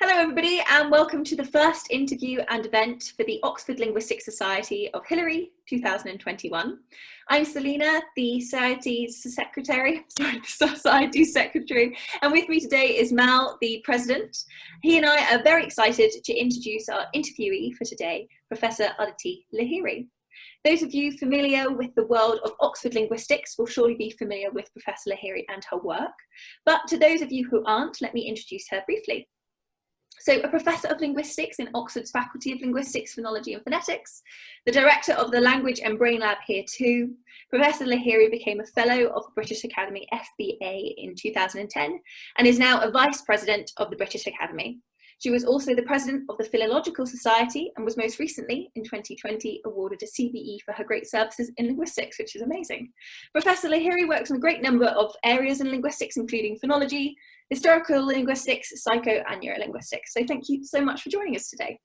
Hello everybody and welcome to the first interview and event for the Oxford Linguistics Society of Hilary 2021. I'm Selina, the Society's Secretary, and with me today is Mal, the President. He and I are very excited to introduce our interviewee for today, Professor Aditi Lahiri. Those of you familiar with the world of Oxford linguistics will surely be familiar with Professor Lahiri and her work, but to those of you who aren't, let me introduce her briefly. So, a Professor of Linguistics in Oxford's Faculty of Linguistics, Phonology and Phonetics, the Director of the Language and Brain Lab here too. Professor Lahiri became a Fellow of the British Academy FBA in 2010 and is now a Vice President of the British Academy. She was also the President of the Philological Society and was most recently, in 2020, awarded a CBE for her great services in linguistics, which is amazing. Professor Lahiri works on a great number of areas in linguistics, including phonology, historical linguistics, psycho and neurolinguistics. So thank you so much for joining us today.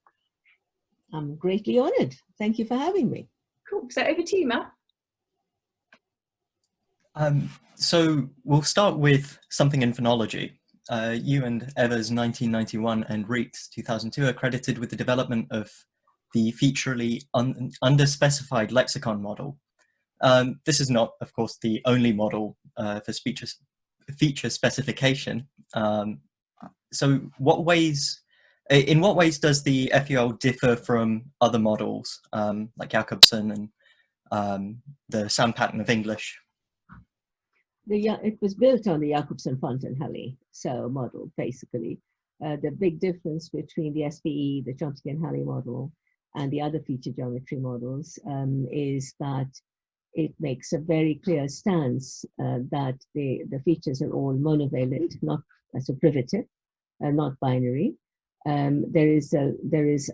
I'm greatly honoured. Thank you for having me. Cool. So over to you, Mel. So we'll start with something in phonology. You and Evers 1991 and Reitz 2002 are credited with the development of the featurely underspecified lexicon model. This is not, of course, the only model for feature specification. So in what ways does the FUL differ from other models like Jacobson and the sound pattern of English? It was built on the Jacobson-Fontaine-Halley model, basically. The big difference between the SPE, the Chomsky and Halley model, and the other feature geometry models is that it makes a very clear stance that the features are all monovalent, not as a privative, not binary. There is,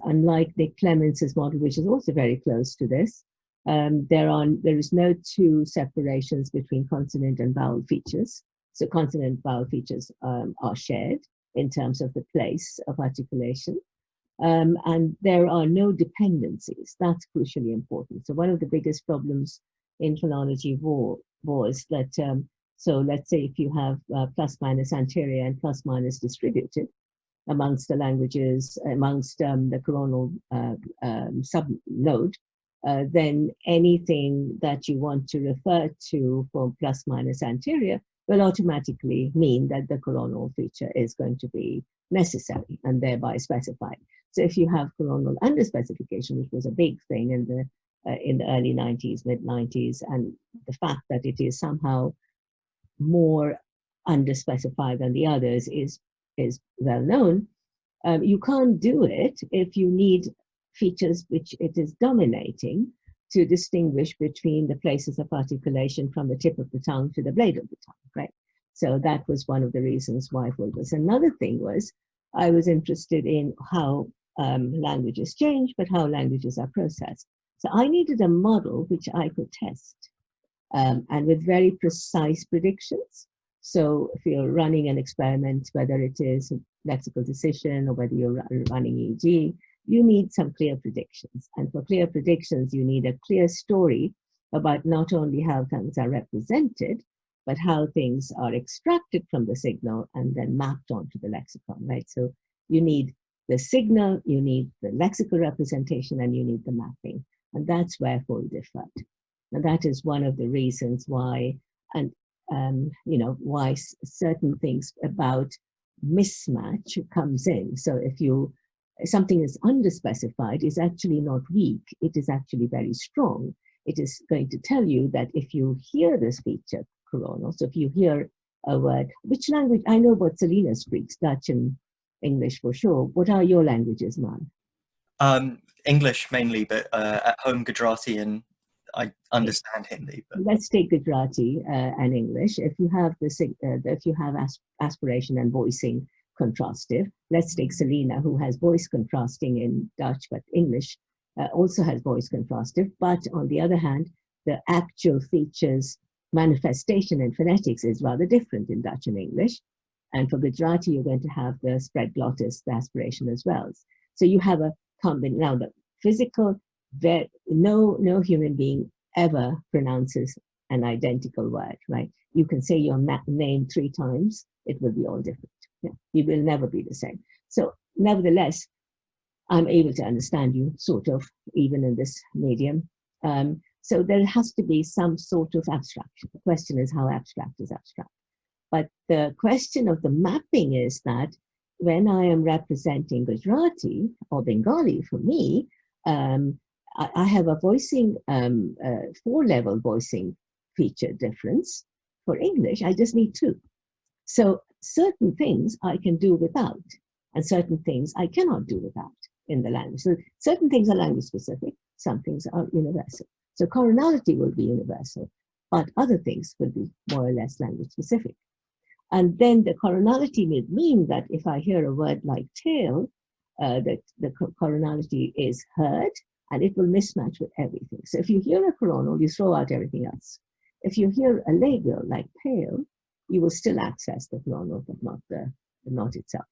unlike Nick Clements' model, which is also very close to this, there is no two separations between consonant and vowel features. So consonant and vowel features are shared in terms of the place of articulation. And there are no dependencies. That's crucially important. So one of the biggest problems in phonology was that, so let's say if you have plus minus anterior and plus minus distributed amongst the languages, amongst the coronal subnode, then anything that you want to refer to for plus minus anterior will automatically mean that the coronal feature is going to be necessary and thereby specified. So if you have coronal underspecification, which was a big thing in the early 90s, mid 90s, and the fact that it is somehow more underspecified than the others is well known, you can't do it if you need features which it is dominating to distinguish between the places of articulation from the tip of the tongue to the blade of the tongue, right? So that was one of the reasons why for this. Another thing was I was interested in how languages change, but how languages are processed. So I needed a model which I could test and with very precise predictions. So if you're running an experiment, whether it is a lexical decision or whether you're running EEG, you need some clear predictions. And for clear predictions, you need a clear story about not only how things are represented, but how things are extracted from the signal and then mapped onto the lexicon, right? So you need the signal, you need the lexical representation, and you need the mapping. And that's where FOL differed. And that is one of the reasons why, and why certain things about mismatch comes in. So if something is underspecified, is actually not weak, it is actually very strong. It is going to tell you that if you hear this feature, coronal, so if you hear a word, which language, I know what Selina speaks, Dutch and English for sure. What are your languages, Man? English mainly, but at home Gujarati, and I understand Hindi. But let's take Gujarati and English. If you have aspiration and voicing contrastive, let's take Selina, who has voice contrasting in Dutch, but English also has voice contrastive. But on the other hand, the actual features manifestation in phonetics is rather different in Dutch and English. And for Gujarati, you're going to have the spread glottis, the aspiration as well. So you have a combination. Now, the physical, no human being ever pronounces an identical word, right? You can say your name 3 times, it will be all different. Yeah, you will never be the same. So nevertheless, I'm able to understand you, sort of, even in this medium. So there has to be some sort of abstraction. The question is, how abstract is abstract? But the question of the mapping is that when I am representing Gujarati or Bengali, for me, I have a voicing, 4-level voicing feature difference. For English, I just need 2. So certain things I can do without, and certain things I cannot do without in the language. So certain things are language specific, some things are universal. So coronality will be universal, but other things will be more or less language specific. And then the coronality will mean that if I hear a word like tail, that the coronality is heard, and it will mismatch with everything. So if you hear a coronal, you throw out everything else. If you hear a labial like pale, you will still access the coronal, but not the not itself.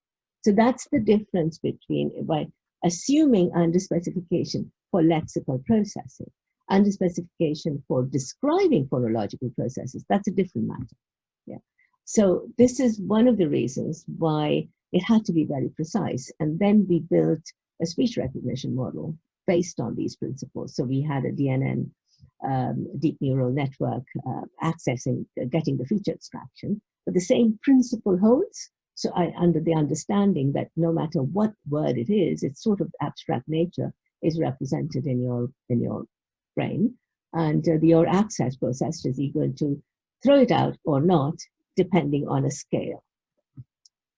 So that's the difference between, by assuming underspecification for lexical processing, underspecification for describing phonological processes, that's a different matter. Yeah. So this is one of the reasons why it had to be very precise. And then we built a speech recognition model based on these principles. So we had a DNN, deep neural network, accessing, getting the feature extraction, but the same principle holds. So under the understanding that no matter what word it is, its sort of abstract nature is represented in your brain, and your access process is equal to throw it out or not, depending on a scale.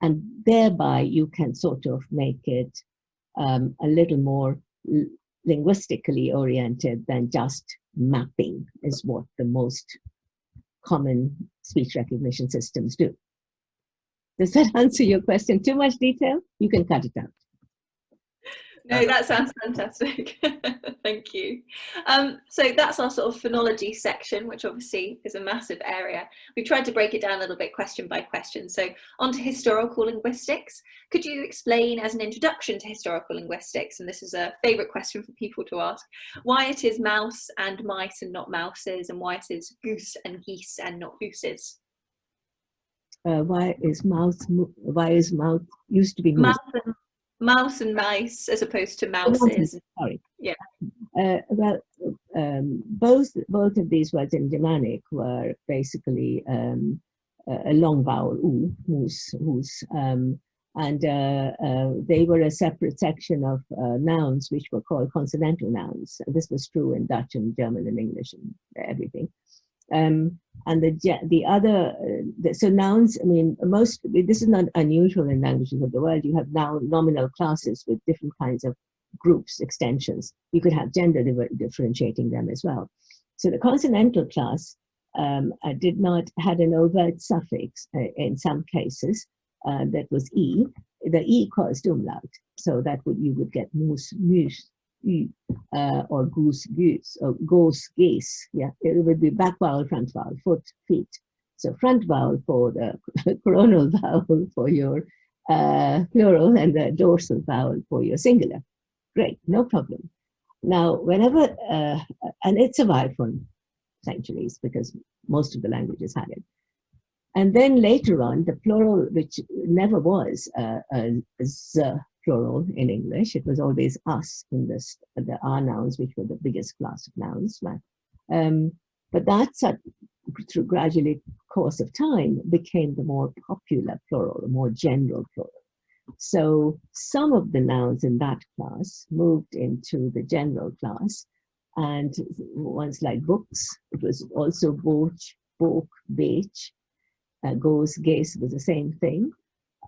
And thereby you can sort of make it a little more linguistically oriented than just mapping, is what the most common speech recognition systems do. Does that answer your question? Too much detail? You can cut it out. No, that sounds fantastic. Thank you. So that's our sort of phonology section, which obviously is a massive area. We tried to break it down a little bit question by question. So on to historical linguistics. Could you explain, as an introduction to historical linguistics, and this is a favourite question for people to ask, why it is mouse and mice and not mouses, and why it is goose and geese and not gooses? Why is mouse used to be moose? Mouse and mice as opposed to mouses. Sorry. Yeah. Well, both of these words in Germanic were basically a long vowel u, moose, and they were a separate section of nouns which were called consonantal nouns. And this was true in Dutch and German and English and everything. And the other, so nouns, I mean, this is not unusual in languages of the world. You have now nominal classes with different kinds of groups, extensions. You could have gender differentiating them as well. So the consonantal class had an overt suffix in some cases that was e. The e caused umlaut, so that you would get moose, moose, or goose, goose, or goose, geese. Yeah, it would be back vowel, front vowel, foot, feet. So front vowel for the coronal vowel for your plural, and the dorsal vowel for your singular. Great, no problem. Now, whenever, and it survived for centuries because most of the languages had it. And then later on, the plural, which never was a z plural in English, it was always us in the R nouns, which were the biggest class of nouns. But that's through gradually course of time became the more popular plural, the more general plural. So some of the nouns in that class moved into the general class, and ones like books, it was also boch, book, beach, goes, gaze was the same thing,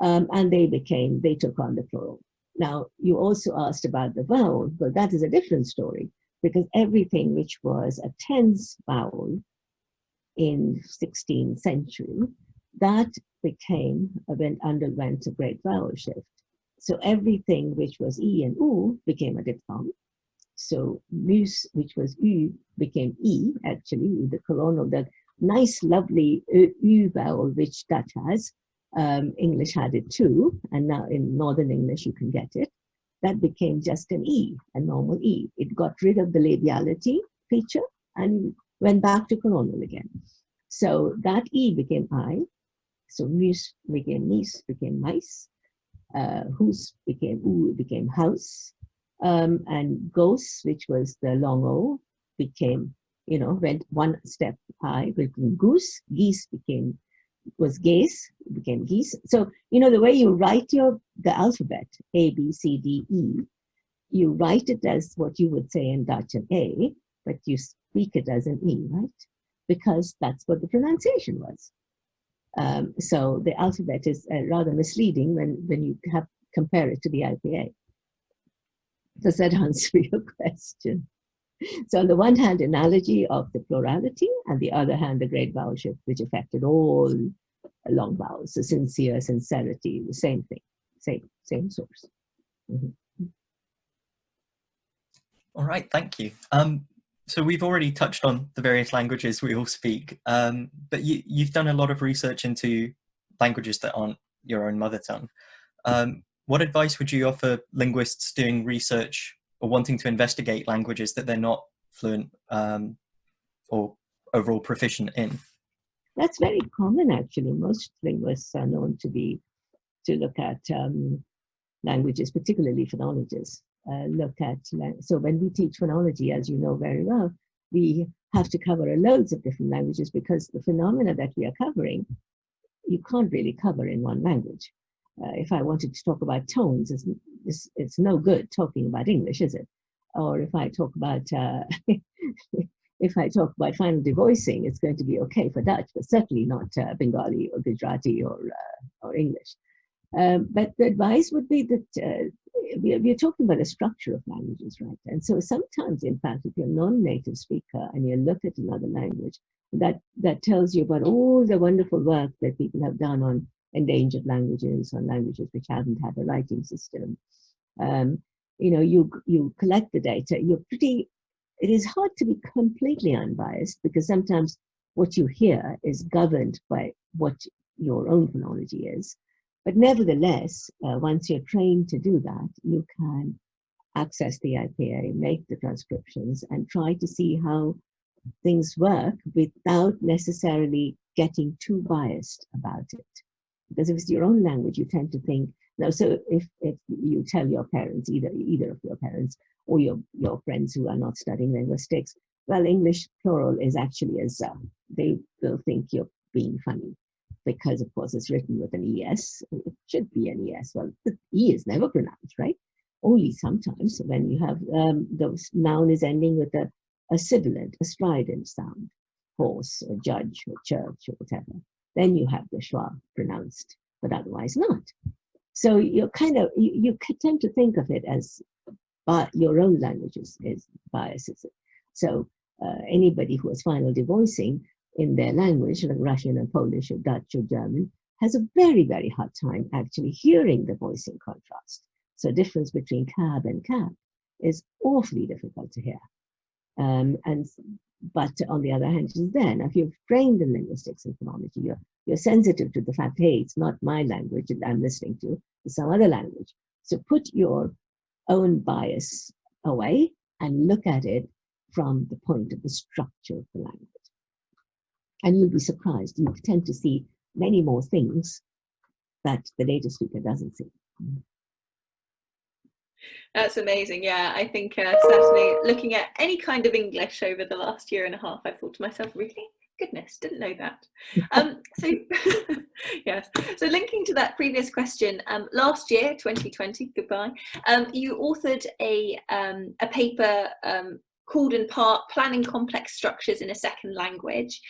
and they took on the plural. Now, you also asked about the vowel, but that is a different story, because everything which was a tense vowel in 16th century, that underwent a great vowel shift. So everything which was e and u became a diphthong. So mus, which was u, became e, actually, the coronal, that nice, lovely u vowel which Dutch has. English had it too, and now in Northern English you can get it. That became just an e, a normal e. It got rid of the labiality feature and went back to coronal again. So that E became I. So mus became mis, became mice. Hus became u, became house. And gos, which was the long O, became, went one step I, became goose. Geese was gaze, became geese. So, the way you write the alphabet, A, B, C, D, E, you write it as what you would say in Dutch an A, but you speak it as an E, right? Because that's what the pronunciation was. So the alphabet is rather misleading when you compare it to the IPA. Does that answer your question? So on the one hand, analogy of the plurality, and the other hand, the great vowel shift, which affected all long vowels. So sincere, sincerity, the same thing, same source. All right, thank you. So we've already touched on the various languages we all speak, but you've done a lot of research into languages that aren't your own mother tongue. What advice would you offer linguists doing research or wanting to investigate languages that they're not fluent or overall proficient in? That's very common, actually. Most linguists are known to look at languages, particularly phonologists. So when we teach phonology, as you know very well, we have to cover loads of different languages because the phenomena that we are covering, you can't really cover in one language. If I wanted to talk about tones, it's no good talking about English, is it? Or if I talk about final devoicing, it's going to be okay for Dutch, but certainly not Bengali or Gujarati or English. But the advice would be that we're talking about a structure of languages, right? And so sometimes, in fact, if you're a non-native speaker and you look at another language, that tells you about all the wonderful work that people have done on endangered languages, on languages which haven't had a writing system. You collect the data. It is hard to be completely unbiased because sometimes what you hear is governed by what your own phonology is. But nevertheless, once you're trained to do that, you can access the IPA, make the transcriptions, and try to see how things work without necessarily getting too biased about it. Because if it's your own language, you tend to think, no, so if you tell your parents, either of your parents or your friends who are not studying linguistics, well, English plural is actually a Z. They will think you're being funny. Because, of course, it's written with an ES. It should be an ES. Well, the E is never pronounced, right? Only sometimes when you have the noun is ending with a sibilant, a strident sound, horse or judge or church or whatever. Then you have the schwa pronounced, but otherwise not. So you tend to think of it as your own language is biases. So anybody who has final devoicing in their language, like Russian or Polish or Dutch or German, has a very, very hard time actually hearing the voicing contrast. So difference between cab and cab is awfully difficult to hear. But on the other hand, it's there. Now, if you've trained in linguistics and phonology, you're sensitive to the fact, hey, it's not my language that I'm listening to, it's some other language. So put your own bias away and look at it from the point of the structure of the language. And you'll be surprised. You tend to see many more things that the native speaker doesn't see. That's amazing. Yeah, I think certainly looking at any kind of English over the last year and a half, I thought to myself, really? Goodness, didn't know that. So yes, so linking to that previous question, last year, 2020, goodbye, you authored a paper called in part Planning Complex Structures in a Second Language.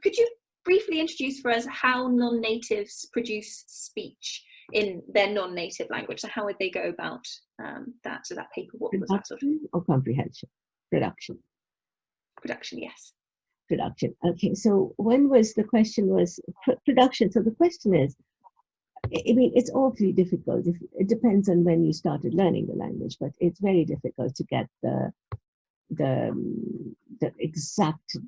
Could you briefly introduce for us how non-natives produce speech in their non-native language? So how would they go about that? So that paper, what was that sort of? Or comprehension? Production. Production, yes. Production. Okay, so the question was production. So the question is, I mean, it's awfully difficult. It depends on when you started learning the language, but it's very difficult to get the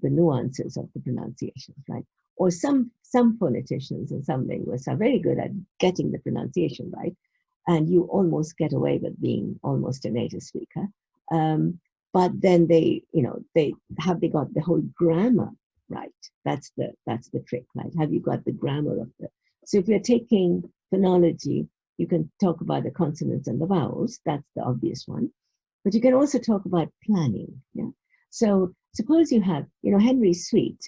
nuances of the pronunciations, right? Or some phoneticians and some linguists are very good at getting the pronunciation right, and you almost get away with being almost a native speaker. But then they got the whole grammar right? That's the trick, right? Have you got the grammar of the? So if you're taking phonology, you can talk about the consonants and the vowels. That's the obvious one. But you can also talk about planning. Yeah. So suppose you have, Henry Sweet.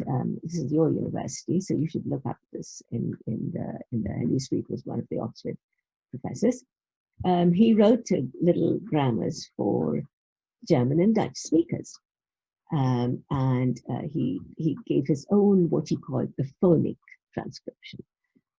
This is your university, so you should look up this. In the Henry Sweet was one of the Oxford professors. He wrote little grammars for German and Dutch speakers, and he gave his own what he called the phonic transcription,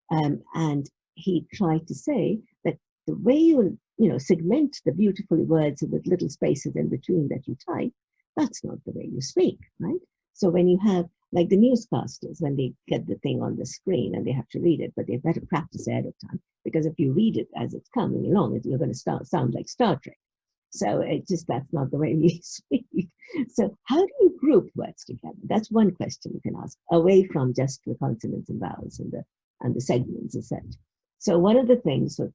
and he tried to say that the way you segment the beautiful words with little spaces in between that you type, that's not the way you speak, right? So when you have, like the newscasters, when they get the thing on the screen and they have to read it, but they better practice ahead of time, because if you read it as it's coming along, you're going to sound like Star Trek. So that's not the way we speak. So how do you group words together? That's one question you can ask, away from just the consonants and vowels and the segments and such. So one of the things that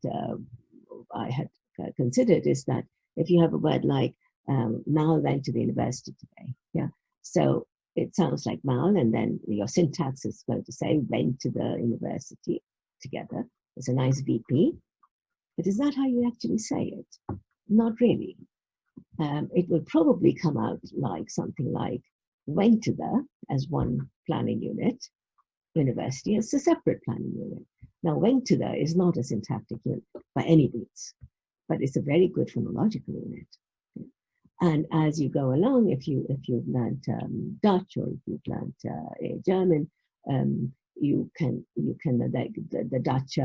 I had considered is that if you have a word like Mal went to the university today, yeah. So it sounds like Mal, and then your syntax is going to say went to the university together. It's a nice VP, but is that how you actually say it? Not really. It will probably come out like something like went to the as one planning unit, university as a separate planning unit. Now, went to the is not a syntactic unit by any means, but it's a very good phonological unit. And as you go along, if you've learned Dutch, or if you've learned German, you can the Dutch.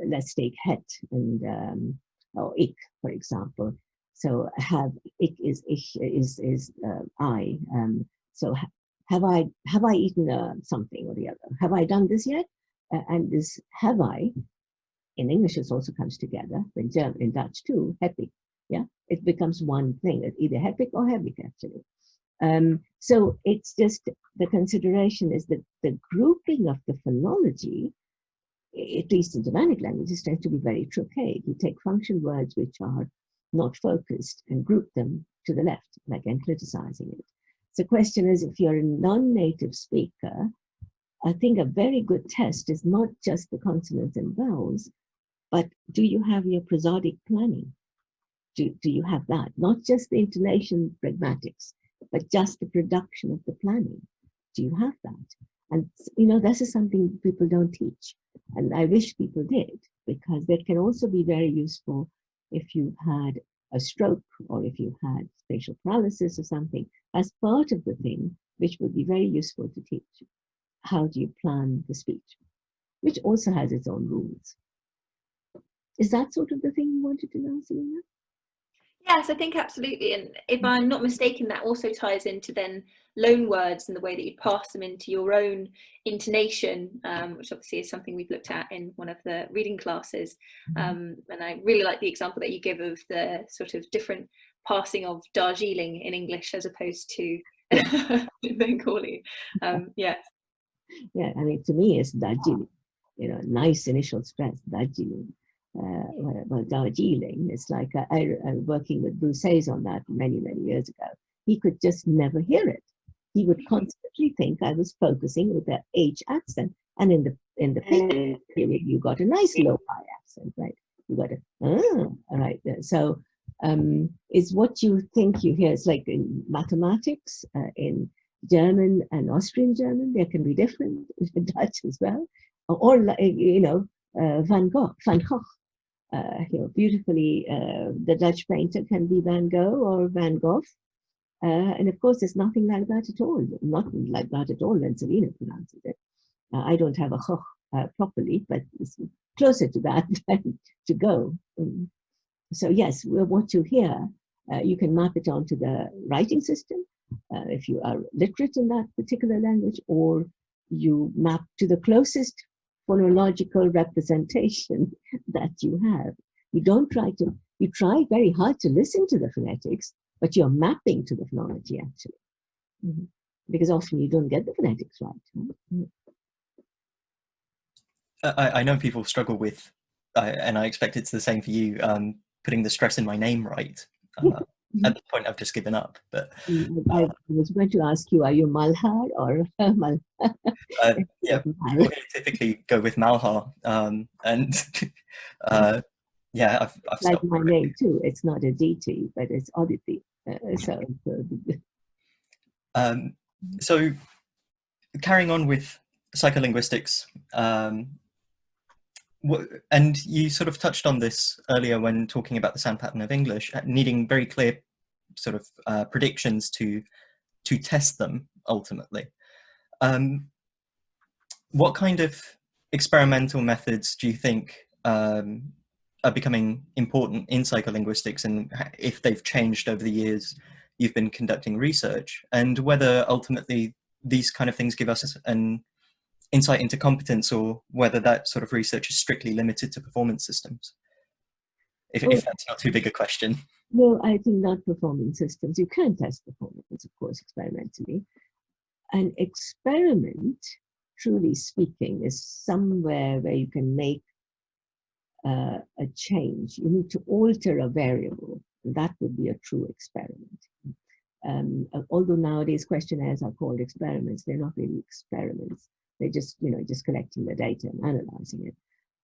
Let's take het and or ik, for example. So have ik is ich is I. So have I eaten something or the other? Have I done this yet? And this have I in English it also comes together. In Dutch too, heb ik. Yeah, it becomes one thing. It's either heb ik or heb ik actually. So it's just the consideration is that the grouping of the phonology, at least in Germanic languages, tend to be very trochaic. You take function words which are not focused and group them to the left, like encliticizing it. So the question is, if you're a non-native speaker, I think a very good test is not just the consonants and vowels, but do you have your prosodic planning? Do you have that? Not just the intonation pragmatics, but just the production of the planning. Do you have that? And this is something people don't teach. And I wish people did, because that can also be very useful if you've had a stroke or if you've had spatial paralysis or something, as part of the thing, which would be very useful to teach. How do you plan the speech, which also has its own rules. Is that sort of the thing you wanted to know, Selena? Yes, I think absolutely. And if I'm not mistaken, that also ties into then loan words and the way that you pass them into your own intonation, which obviously is something we've looked at in one of the reading classes. And I really like the example that you give of the sort of different passing of Darjeeling in English as opposed to Bengali. Yeah. Yeah, I mean, to me, it's Darjeeling. Nice initial stress, Darjeeling. Well, Darjeeling, it's like I'm working with Bruce Hayes on that many, many years ago. He could just never hear it. He would constantly think I was focusing with the H accent, and in the period you got a nice low I accent, right? You got right there. So it's what you think you hear. It's like in mathematics, in German and Austrian German, there can be different in Dutch as well, or Van Gogh. Beautifully, the Dutch painter can be Van Gogh or Van Gogh. And of course, there's nothing like that at all. Nothing like that at all when Selena pronounces it. I don't have a hoch properly, but it's closer to that than to go. So yes, what you hear, you can map it onto the writing system, if you are literate in that particular language, or you map to the closest phonological representation that you have. You try very hard to listen to the phonetics, but you're mapping to the phonology actually. Because often you don't get the phonetics right. I know people struggle with, and I expect it's the same for you, putting the stress in my name right. at this point I've just given up. But I was going to ask you, are you Malhar or Mal? yeah, people here typically go with Malhar, and yeah, I've Like stopped. my name too. It's not Aditi, but it's Aditi. So carrying on with psycholinguistics, and you sort of touched on this earlier when talking about the sound pattern of English, needing very clear sort of predictions to test them ultimately. What kind of experimental methods do you think are becoming important in psycholinguistics, and if they've changed over the years you've been conducting research, and whether ultimately these kind of things give us an insight into competence, or whether that sort of research is strictly limited to performance systems? If that's not too big a question. No, I think not performance systems. You can test performance, of course, experimentally. An experiment, truly speaking, is somewhere where you can make a change. You need to alter a variable. That would be a true experiment. Although nowadays questionnaires are called experiments, they're not really experiments. They're just, just collecting the data and analyzing it.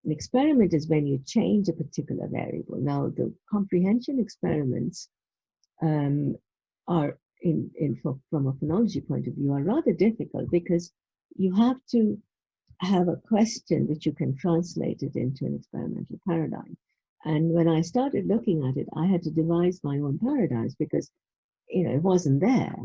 An experiment is when you change a particular variable. Now, the comprehension experiments are, from a phonology point of view, are rather difficult because you have to have a question which you can translate it into an experimental paradigm. And when I started looking at it, I had to devise my own paradigms because, it wasn't there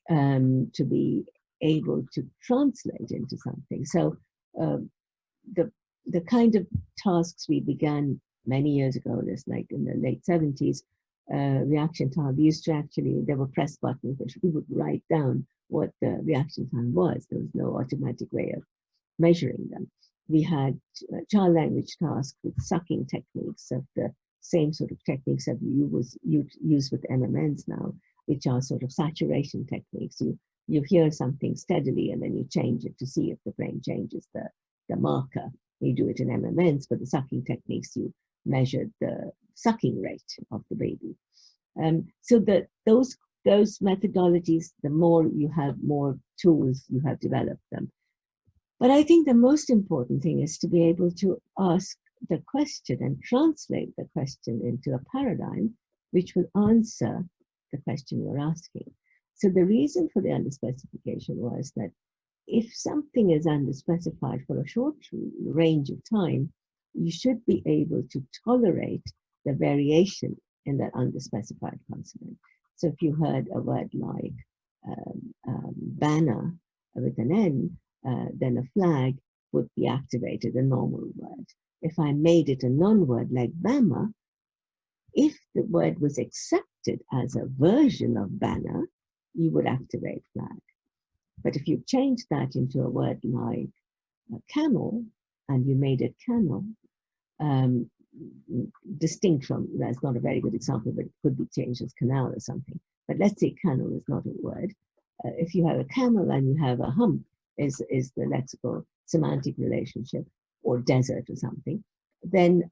to be able to translate into something. So the kind of tasks we began many years ago, just like in the late 70s, reaction time, we used to actually, there were press buttons, which we would write down what the reaction time was. There was no automatic way of measuring them. We had child language tasks with sucking techniques of the same sort of techniques that you use with MMNs now, which are sort of saturation techniques. You hear something steadily and then you change it to see if the brain changes the marker. You do it in MMNs, but the sucking techniques, you measure the sucking rate of the baby. So those methodologies, the more you have, more tools you have developed them. But I think the most important thing is to be able to ask the question and translate the question into a paradigm which will answer the question you're asking. So the reason for the underspecification was that if something is underspecified for a short range of time, you should be able to tolerate the variation in that underspecified consonant. So if you heard a word like banner with an N, then a flag would be activated, a normal word. If I made it a non-word like Bama, if the word was accepted as a version of banner, you would activate flag. But if you change that into a word like camel, and you made it camel, distinct from, that's not a very good example, but it could be changed as canal or something. But let's say camel is not a word. If you have a camel and you have a hump, is the lexical semantic relationship, or desert or something, then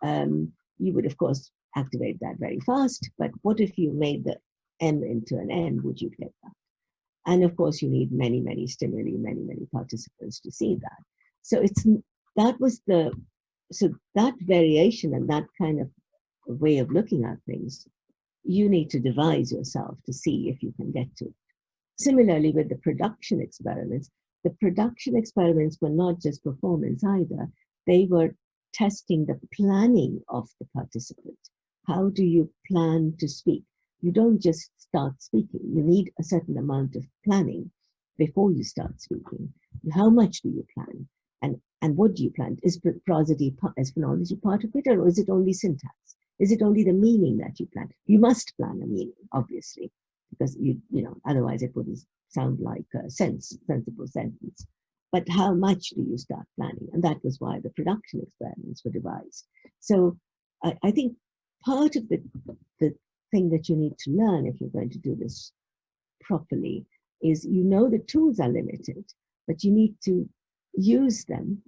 you would, of course, activate that very fast. But what if you made the M into an N? Would you get that? And of course, you need many, many stimuli, many, many participants to see that. So that variation and that kind of way of looking at things, you need to devise yourself to see if you can get to it. Similarly, with the production experiments were not just performance either. They were testing the planning of the participant. How do you plan to speak? You don't just start speaking. You need a certain amount of planning before you start speaking. How much do you plan? And what do you plan? Is prosody, is phonology part of it, or is it only syntax? Is it only the meaning that you plan? You must plan a meaning, obviously, because otherwise it wouldn't sound like a sensible sentence. But how much do you start planning? And that was why the production experiments were devised. So I think part of the thing that you need to learn if you're going to do this properly is, the tools are limited, but you need to use them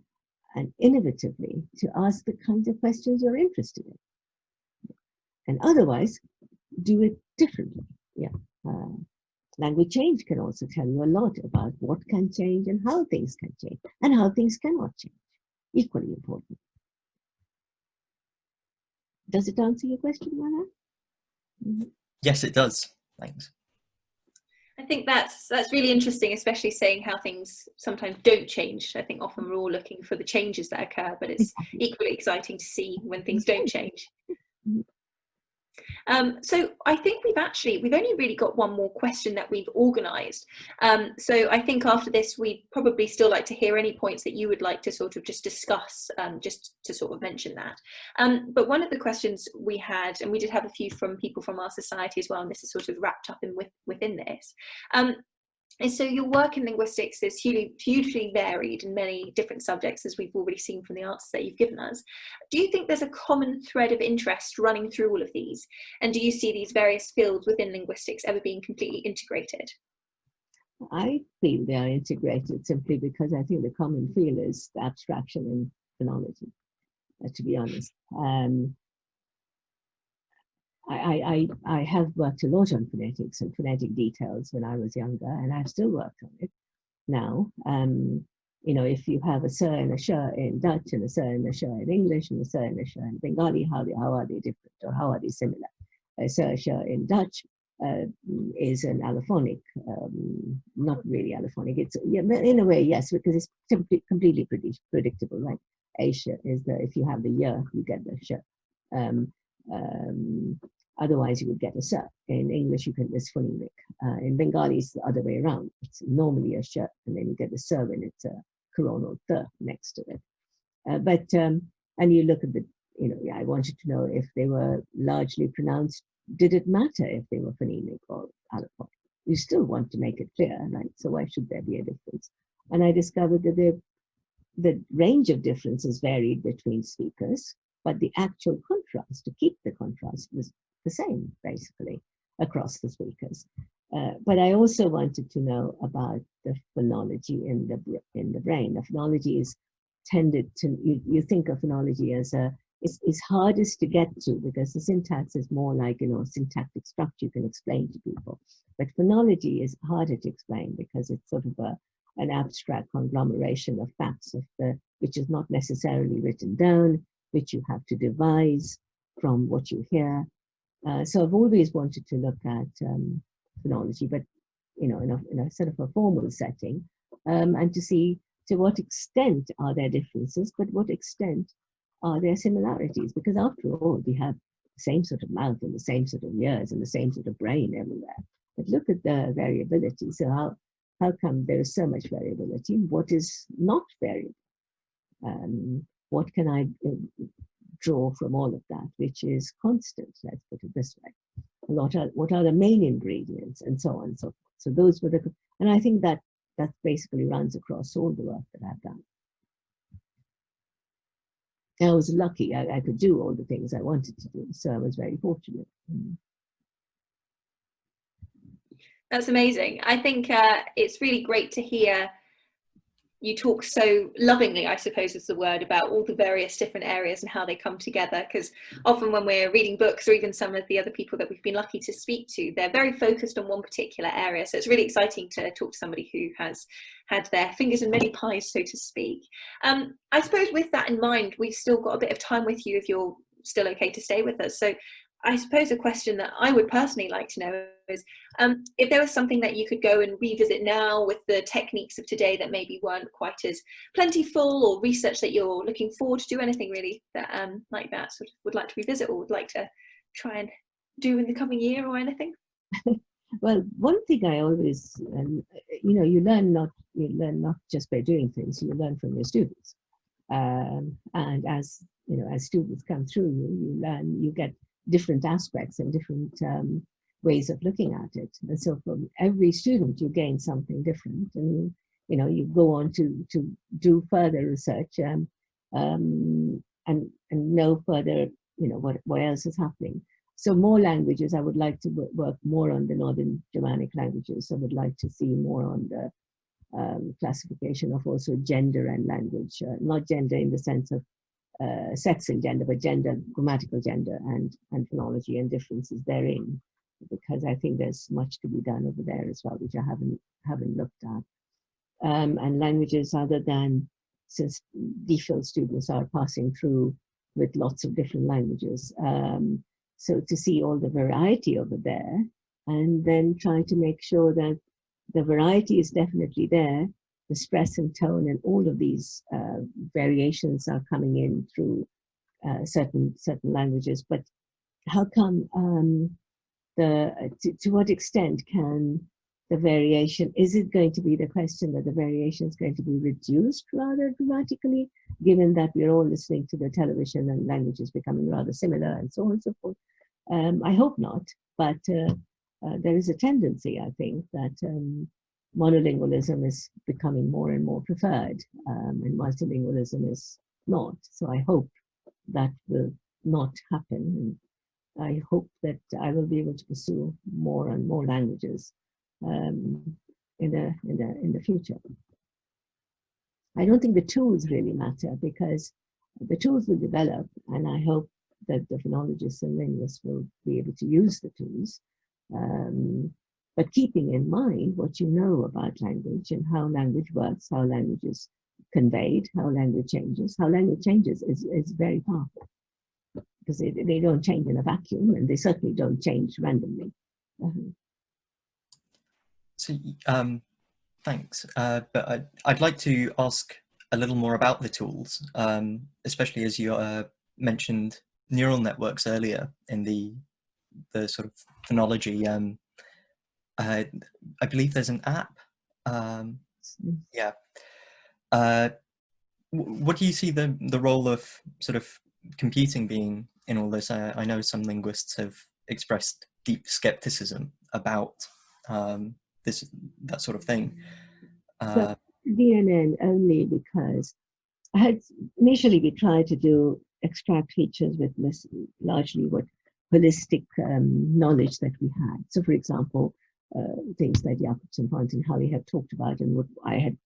and innovatively to ask the kinds of questions you're interested in. And otherwise, do it differently. Yeah. Language change can also tell you a lot about what can change and how things can change and how things cannot change. Equally important. Does it answer your question, Mala? Mm-hmm. Yes, it does. Thanks. I think that's really interesting, especially saying how things sometimes don't change. I think often we're all looking for the changes that occur, but it's equally exciting to see when things don't change. So I think we've only really got one more question that we've organised. So I think after this, we'd probably still like to hear any points that you would like to sort of just discuss, just to sort of mention that. But one of the questions we had, and we did have a few from people from our society as well, and this is sort of wrapped up in within this. And so your work in linguistics is hugely varied in many different subjects, as we've already seen from the answers that you've given us. Do you think there's a common thread of interest running through all of these? And do you see these various fields within linguistics ever being completely integrated? I feel they are integrated simply because I think the common field is the abstraction in phonology, to be honest. I have worked a lot on phonetics and phonetic details when I was younger, and I've still worked on it now. You know, if you have a sir and a sh in Dutch and a sir and a sh in English and a sir and a sh in Bengali, how are they different or how are they similar? A sir sh in Dutch is an allophonic, not really allophonic. It's, yeah, in a way, yes, because it's completely predictable, right? A sh is the, if you have the y, you get the sh. Otherwise, you would get a s. In English, you get this phonemic. In Bengali, it's the other way around. It's normally a sh, and then you get a s when it's a coronal th next to it. And you look at the, you know, I wanted to know if they were largely pronounced. Did it matter if they were phonemic or allophonic? You still want to make it clear, right? So why should there be a difference? And I discovered that the range of differences varied between speakers, but the actual contrast, to keep the contrast, was the same, basically, across the speakers. But I also wanted to know about the phonology in the brain. The phonology is tended to, you think of phonology as it's hardest to get to because the syntax is more like, you know, syntactic structure you can explain to people. But phonology is harder to explain because it's sort of an abstract conglomeration of facts which is not necessarily written down, which you have to devise from what you hear. So I've always wanted to look at phonology, but you know, in a sort of a formal setting, and to see to what extent are there differences, but what extent are there similarities? Because after all, we have the same sort of mouth and the same sort of ears and the same sort of brain everywhere. But look at the variability. So how come there is so much variability? What is not variable? What can I draw from all of that, which is constant, let's put it this way. What are the main ingredients, and so on and so forth. So those were and I think that basically runs across all the work that I've done. I was lucky, I could do all the things I wanted to do, so I was very fortunate. That's amazing. I think it's really great to hear you talk so lovingly, I suppose is the word, about all the various different areas and how they come together, because often when we're reading books, or even some of the other people that we've been lucky to speak to, they're very focused on one particular area. So it's really exciting to talk to somebody who has had their fingers in many pies, so to speak. I suppose with that in mind, we've still got a bit of time with you if you're still okay to stay with us. So I suppose a question that I would personally like to know is if there was something that you could go and revisit now with the techniques of today that maybe weren't quite as plentiful, or research that you're looking forward to do, anything really that like that sort of would like to revisit or would like to try and do in the coming year or anything? Well, one thing I always, you know, you learn not just by doing things, you learn from your students. And as, you know, as students come through you learn, you get different aspects and different ways of looking at it. And so from every student, you gain something different, and you know, you go on to do further research and know further, you know, what else is happening. So more languages, I would like to work more on the Northern Germanic languages. I would like to see more on the classification of also gender and language, not gender in the sense of sex and gender, but gender, grammatical gender, and phonology and differences therein, because I think there's much to be done over there as well, which I haven't looked at. And languages other than, since DPhil students are passing through with lots of different languages. So to see all the variety over there, and then try to make sure that the variety is definitely there, the stress and tone and all of these variations are coming in through certain languages. But how come, to what extent can the variation, is it going to be the question that the variation is going to be reduced rather dramatically, given that we're all listening to the television and languages becoming rather similar and so on and so forth? I hope not, but there is a tendency, I think, that monolingualism is becoming more and more preferred, and multilingualism is not. So I hope that will not happen. And I hope that I will be able to pursue more and more languages in the future. I don't think the tools really matter, because the tools will develop, and I hope that the phonologists and linguists will be able to use the tools, but keeping in mind what you know about language and how language works, how language is conveyed, how language changes. How language changes is very powerful, because they don't change in a vacuum, and they certainly don't change randomly. So, thanks. But I'd like to ask a little more about the tools, especially as you mentioned neural networks earlier in the sort of phonology. I believe there's an app. Yeah. What do you see the role of sort of computing being in all this? I know some linguists have expressed deep skepticism about that sort of thing. So DNN only because I had initially we tried to do extract features with largely what holistic knowledge that we had. So, for example, things like Jacobson point and Harry had talked about, and what I had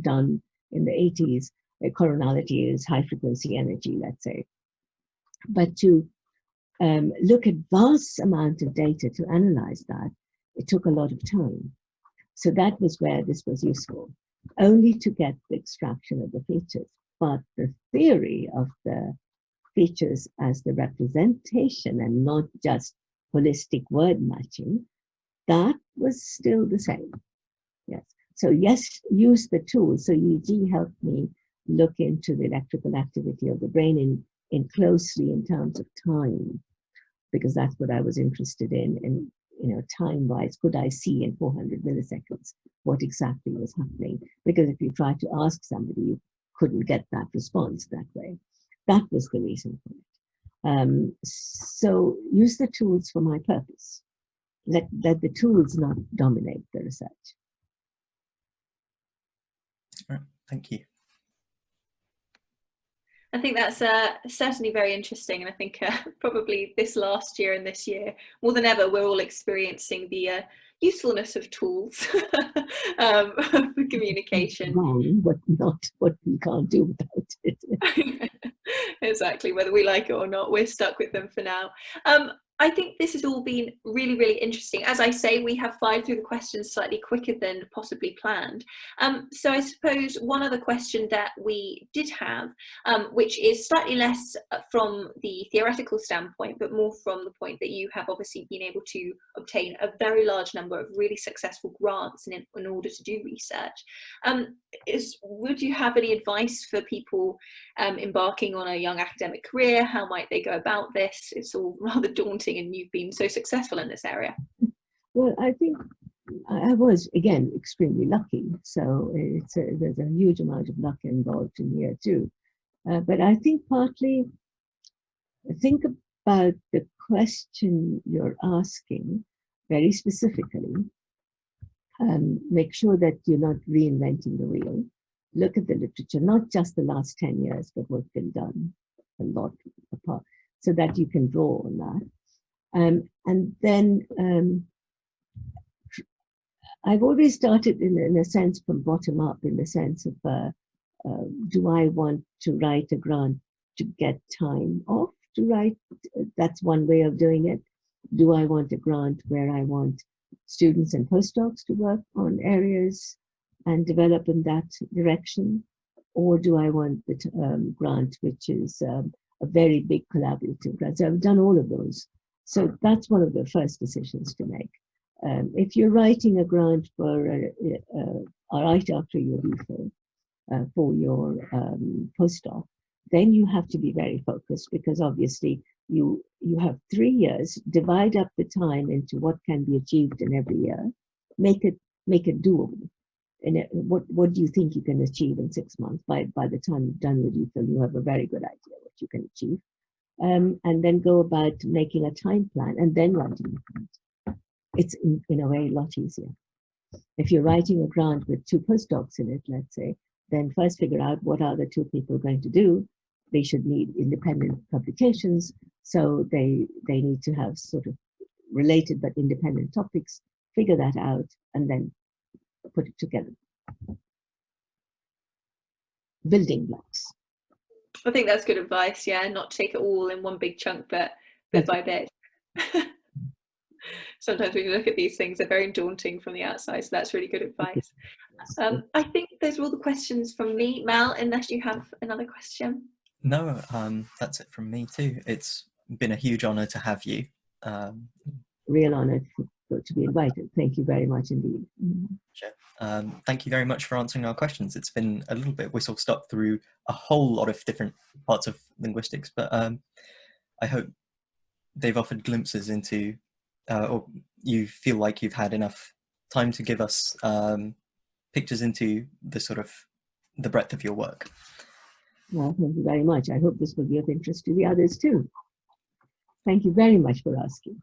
done in the 80s, coronality is high frequency energy, let's say. But to look at vast amount of data to analyze that, it took a lot of time. So that was where this was useful, only to get the extraction of the features. But the theory of the features as the representation and not just holistic word matching, that was still the same. Yes. So yes, use the tools. So EEG helped me look into the electrical activity of the brain in closely in terms of time, because that's what I was interested in. And time-wise, could I see in 400 milliseconds what exactly was happening? Because if you try to ask somebody, you couldn't get that response that way. That was the reason for it. So use the tools for my purpose. Let the tools not dominate the research. All right, thank you. I think that's certainly very interesting, and I think probably this last year and this year, more than ever, we're all experiencing the usefulness of tools for communication. Wrong, but not what we can't do without it. Exactly, whether we like it or not, we're stuck with them for now. I think this has all been really, really interesting. As I say, we have fired through the questions slightly quicker than possibly planned. So I suppose one other question that we did have, which is slightly less from the theoretical standpoint, but more from the point that you have obviously been able to obtain a very large number of really successful grants in order to do research, would you have any advice for people embarking on a young academic career? How might they go about this? It's all rather daunting, and you've been so successful in this area. Well, I think I was, again, extremely lucky. So there's a huge amount of luck involved in here too. But I think partly, think about the question you're asking very specifically. Make sure that you're not reinventing the wheel. Look at the literature, not just the last 10 years, but what's been done a lot apart, so that you can draw on that. And then I've always started in a sense from bottom up, in the sense of, do I want to write a grant to get time off to write. That's one way of doing it. Do I want a grant where I want students and postdocs to work on areas and develop in that direction? Or do I want the grant, which is a very big collaborative grant? So I've done all of those. So that's one of the first decisions to make. If you're writing a grant for right after your refill for your postdoc, then you have to be very focused, because obviously you have 3 years. Divide up the time into what can be achieved in every year. Make it doable. And what do you think you can achieve in 6 months? By the time you've done your refill, you have a very good idea what you can achieve. And then go about making a time plan and then writing a grant. It's in a way a lot easier. If you're writing a grant with 2 postdocs in it, let's say, then first figure out what are the 2 people going to do. They should need independent publications, so they need to have sort of related but independent topics. Figure that out and then put it together. Building blocks. I think that's good advice, yeah, not take it all in one big chunk, but bit by bit. Sometimes when you look at these things, they're very daunting from the outside, so that's really good advice. I think those are all the questions from me. Mal, unless you have another question. No, that's it from me too. It's been a huge honour to have you. Real honour to be invited. Thank you very much indeed. Sure. Thank you very much for answering our questions. It's been a little bit whistle-stop through a whole lot of different parts of linguistics, but I hope they've offered glimpses into, or you feel like you've had enough time to give us pictures into the sort of the breadth of your work. Well, thank you very much. I hope this will be of interest to the others too. Thank you very much for asking.